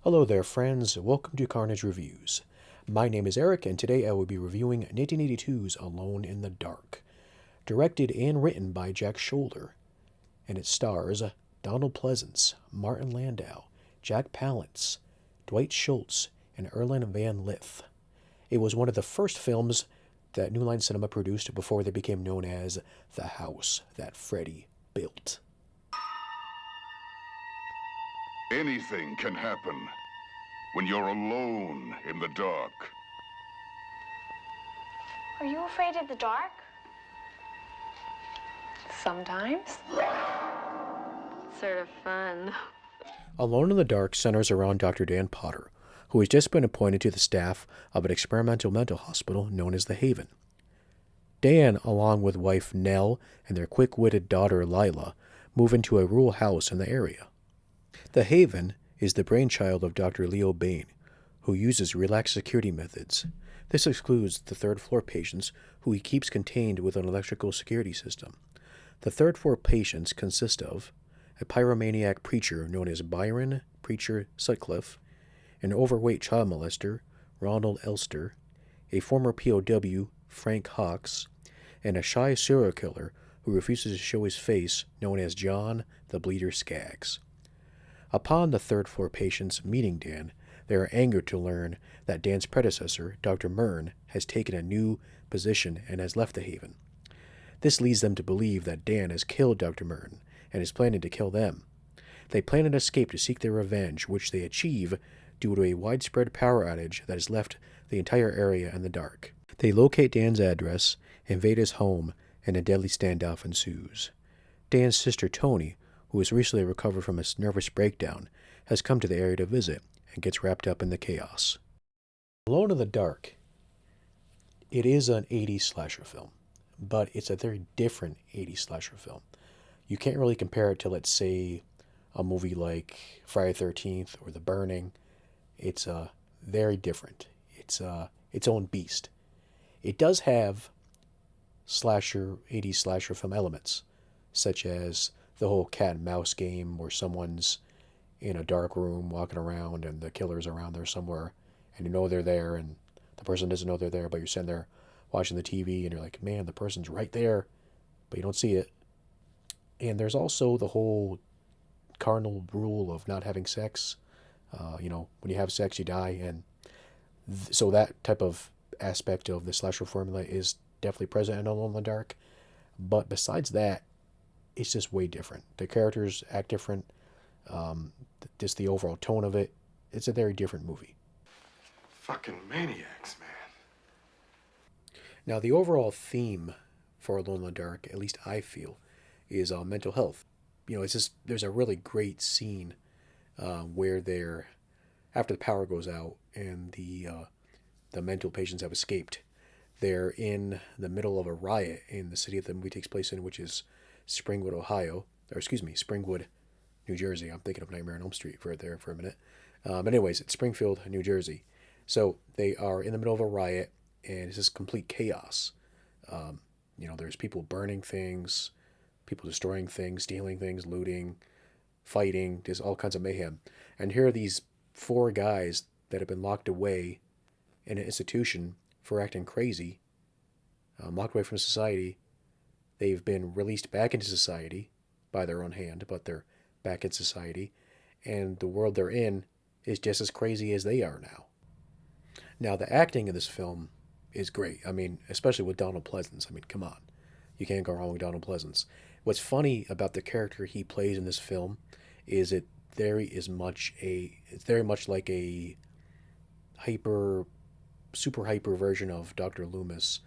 Hello there, friends. Welcome to Carnage Reviews. My name is Eric, and today I will be reviewing 1982's Alone in the Dark. Directed and written by Jack Sholder, and it stars Donald Pleasance, Martin Landau, Jack Palance, Dwight Schultz, and Erlin Van Lidth. It was one of the first films that New Line Cinema produced before they became known as The House That Freddy Built. Anything can happen when you're alone in the dark. Are you afraid of the dark? Sometimes. Sort of fun. Alone in the Dark centers around Dr. Dan Potter, who has just been appointed to the staff of an experimental mental hospital known as the Haven. Dan, along with wife Nell and their quick-witted daughter Lila, move into a rural house in the area. The Haven is the brainchild of Dr. Leo Bain, who uses relaxed security methods. This excludes the third-floor patients, who he keeps contained with an electrical security system. The third-floor patients consist of a pyromaniac preacher known as Byron Preacher Sutcliffe, an overweight child molester, Ronald Elster, a former POW, Frank Hawks, and a shy serial killer who refuses to show his face, known as John the Bleeder Skaggs. Upon the third-floor patients meeting Dan, they are angered to learn that Dan's predecessor, Dr. Myrn, has taken a new position and has left the Haven. This leads them to believe that Dan has killed Dr. Myrn and is planning to kill them. They plan an escape to seek their revenge, which they achieve due to a widespread power outage that has left the entire area in the dark. They locate Dan's address, invade his home, and a deadly standoff ensues. Dan's sister Toni, who has recently recovered from a nervous breakdown, has come to the area to visit and gets wrapped up in the chaos. Alone in the Dark. It is an 80s slasher film, but it's a very different 80s slasher film. You can't really compare it to, let's say, a movie like Friday the 13th or The Burning. It's very different. It's its own beast. It does have 80s slasher film elements, such as the whole cat and mouse game where someone's in a dark room walking around and the killer's around there somewhere and you know they're there and the person doesn't know they're there, but you're sitting there watching the TV and you're like, man, the person's right there, but you don't see it. And there's also the whole cardinal rule of not having sex. When you have sex, you die. And so that type of aspect of the slasher formula is definitely present in Alone in the Dark. But besides that, it's just way different. The characters act different. Just the overall tone of it. It's a very different movie. Fucking maniacs, man. Now, the overall theme for Alone in the Dark, at least I feel, is mental health. It's just, there's a really great scene where after the power goes out and the mental patients have escaped, they're in the middle of a riot in the city that the movie takes place in, which is Springwood, New Jersey. I'm thinking of Nightmare on Elm Street for a minute. But anyways, it's Springfield, New Jersey. So they are in the middle of a riot, and it's just complete chaos. There's people burning things, people destroying things, stealing things, looting, fighting, just all kinds of mayhem. And here are these four guys that have been locked away in an institution for acting crazy, locked away from society. They've been released back into society by their own hand, but they're back in society, and the world they're in is just as crazy as they are now. Now, the acting in this film is great. I mean, especially with Donald Pleasance. I mean, come on. You can't go wrong with Donald Pleasance. What's funny about the character he plays in this film is it's very much like a super hyper version of Dr. Loomis.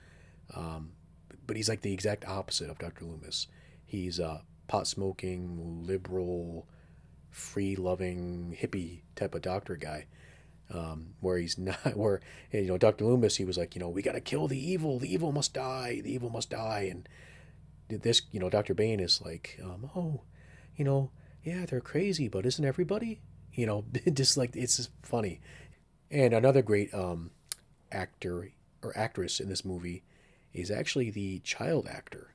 But he's like the exact opposite of Dr. Loomis. He's a pot-smoking, liberal, free-loving, hippie type of doctor guy. Where he's not, Dr. Loomis, he was like, we got to kill the evil must die, and this, Dr. Bain is like, yeah, they're crazy, but isn't everybody? Just like, it's just funny. And another great actor or actress in this movie is actually the child actor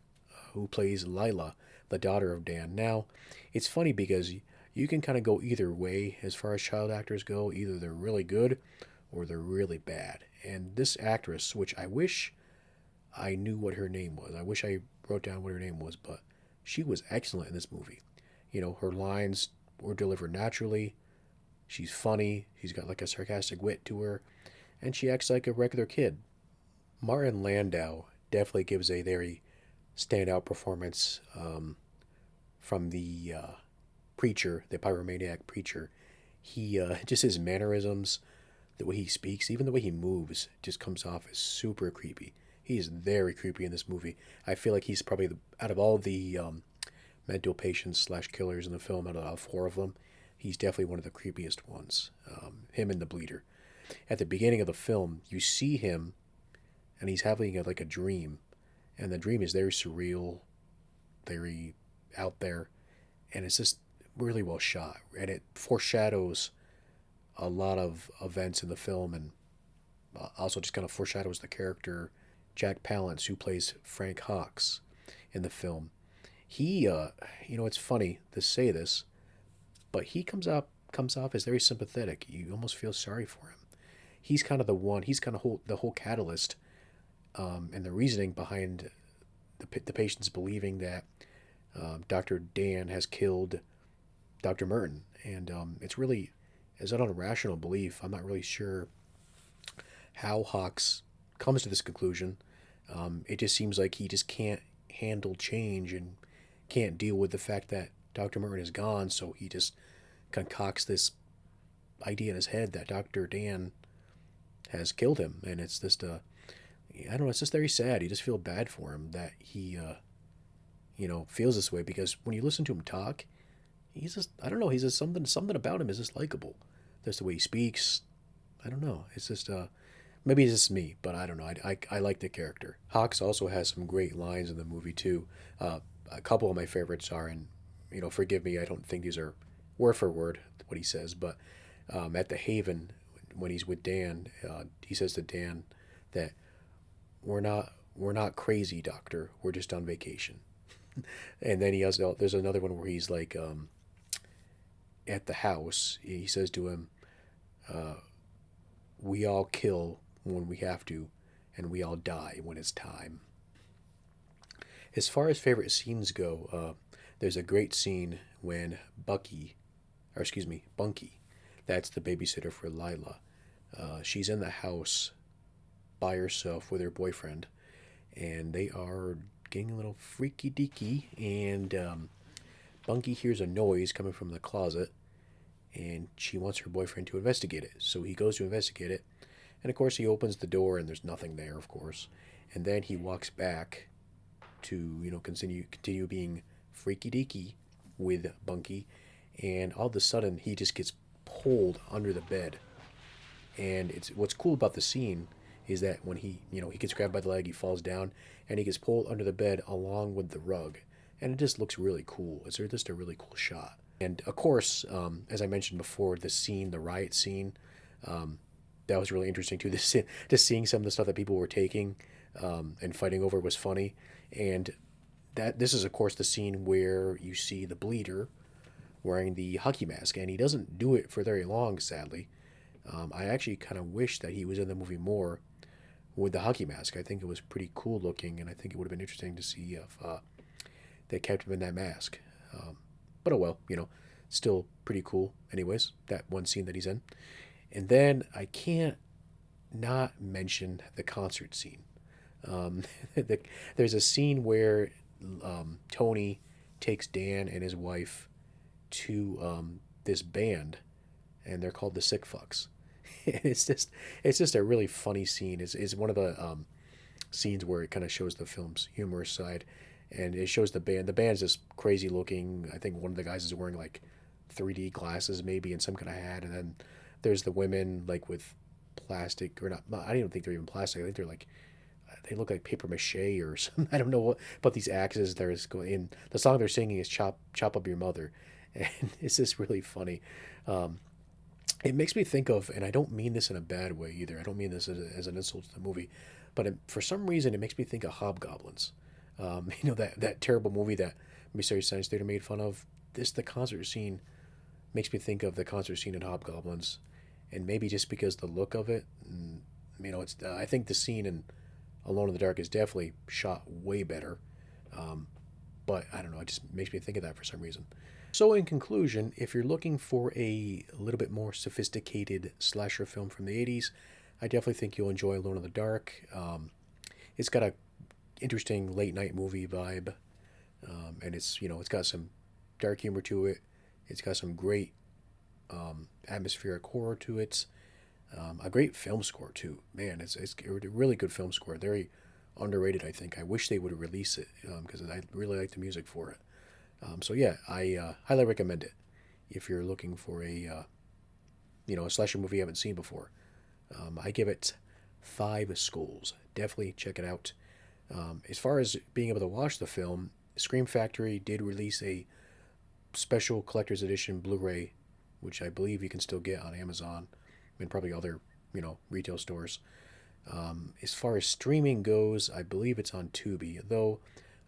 who plays Lila, the daughter of Dan. Now, it's funny because you can kind of go either way as far as child actors go. Either they're really good or they're really bad. And this actress, which I wish I knew what her name was. I wish I wrote down what her name was, but she was excellent in this movie. You know, her lines were delivered naturally. She's funny. She's got like a sarcastic wit to her, and she acts like a regular kid. Martin Landau definitely gives a very standout performance from the preacher, the pyromaniac preacher. He just his mannerisms, the way he speaks, even the way he moves, just comes off as super creepy. He is very creepy in this movie. I feel like he's probably out of all the mental patients slash killers in the film, out of all four of them, he's definitely one of the creepiest ones. Him and the bleeder. At the beginning of the film, you see him, and he's having like a dream, and the dream is very surreal, very out there, and it's just really well shot, and it foreshadows a lot of events in the film, and also just kind of foreshadows the character Jack Palance, who plays Frank Hawks in the film. He, it's funny to say this, but he comes off as very sympathetic. You almost feel sorry for him. He's kind of the one. He's kind of the whole catalyst, and the reasoning behind the patients believing that Dr. Dan has killed Dr. Merton, and it's really is an irrational belief. I'm not really sure how Hawks comes to this conclusion. It just seems like he just can't handle change and can't deal with the fact that Dr. Merton is gone, so he just concocts this idea in his head that Dr. Dan has killed him, and it's just I don't know, it's just very sad. You just feel bad for him that he feels this way, because when you listen to him talk, he's just, I don't know, he's just something about him is just likable. Just the way he speaks, I don't know. It's just maybe it's just me, but I don't know. I like the character. Hawks also has some great lines in the movie too. A couple of my favorites are, and forgive me, I don't think these are word for word what he says, but at the Haven when he's with Dan, he says to Dan that we're not crazy, doctor. We're just on vacation. And then there's another one where he's like at the house. He says to him, we all kill when we have to, and we all die when it's time. As far as favorite scenes go, there's a great scene when Bunky, that's the babysitter for Lila, she's in the house by herself with her boyfriend, and they are getting a little freaky deaky, and Bunky hears a noise coming from the closet, and she wants her boyfriend to investigate it. So he goes to investigate it, and of course he opens the door and there's nothing there, of course. And then he walks back to continue being freaky deaky with Bunky, and all of a sudden he just gets pulled under the bed. And it's what's cool about the scene is that when he gets grabbed by the leg, he falls down, and he gets pulled under the bed along with the rug, and it just looks really cool. It's just a really cool shot. And of course, as I mentioned before, the riot scene, that was really interesting too. Just seeing some of the stuff that people were taking and fighting over was funny. And this is of course the scene where you see the bleeder wearing the hockey mask, and he doesn't do it for very long, sadly. I actually kind of wish that he was in the movie more with the hockey mask. I think it was pretty cool looking, and I think it would have been interesting to see if they kept him in that mask. But oh well, still pretty cool. Anyways, that one scene that he's in. And then I can't not mention the concert scene. There's a scene where Tony takes Dan and his wife to this band, and they're called the Sick Fucks. It's just a really funny scene. It's one of the scenes where it kind of shows the film's humorous side, and it shows the band. The band's just crazy looking. I think one of the guys is wearing like 3D glasses maybe and some kind of hat, and then there's the women like with plastic, or not. I don't even think they're even plastic. I think they're like, they look like paper mache or something. I don't know what, but these axes there's going in. The song they're singing is "Chop Up Your Mother," and it's just really funny. It makes me think of, and I don't mean this in a bad way either. I don't mean this as an insult to the movie, but for some reason it makes me think of Hobgoblins. That terrible movie that Mystery Science Theater made fun of. The concert scene makes me think of the concert scene in Hobgoblins, and maybe just because the look of it, it's I think the scene in Alone in the Dark is definitely shot way better. But I don't know, it just makes me think of that for some reason. So in conclusion, if you're looking for a little bit more sophisticated slasher film from the 80s, I definitely think you'll enjoy Alone in the Dark. It's got a interesting late night movie vibe, and it's got some dark humor to it. It's got some great atmospheric horror to it. A great film score too. Man, it's a really good film score. Very underrated, I think. I wish they would release it because I really like the music for it. So yeah, I highly recommend it if you're looking for a slasher movie you haven't seen before. I give it 5 skulls. Definitely check it out. As far as being able to watch the film, Scream Factory did release a special collector's edition Blu-ray, which I believe you can still get on Amazon and probably other retail stores. As far as streaming goes, I believe it's on Tubi, though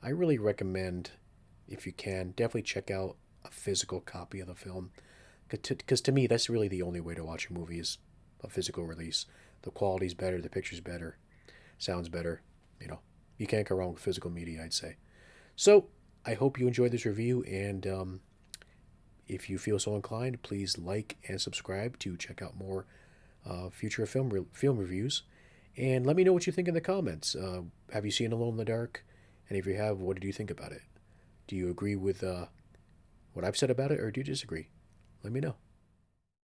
I really recommend, if you can, definitely check out a physical copy of the film, because to me that's really the only way to watch a movie is a physical release. The quality's better, the picture's better, sounds better. You can't go wrong with physical media, I'd say. So I hope you enjoyed this review, and if you feel so inclined, please like and subscribe to check out more future film reviews. And let me know what you think in the comments. Have you seen Alone in the Dark? And if you have, what did you think about it? Do you agree with what I've said about it, or do you disagree? Let me know.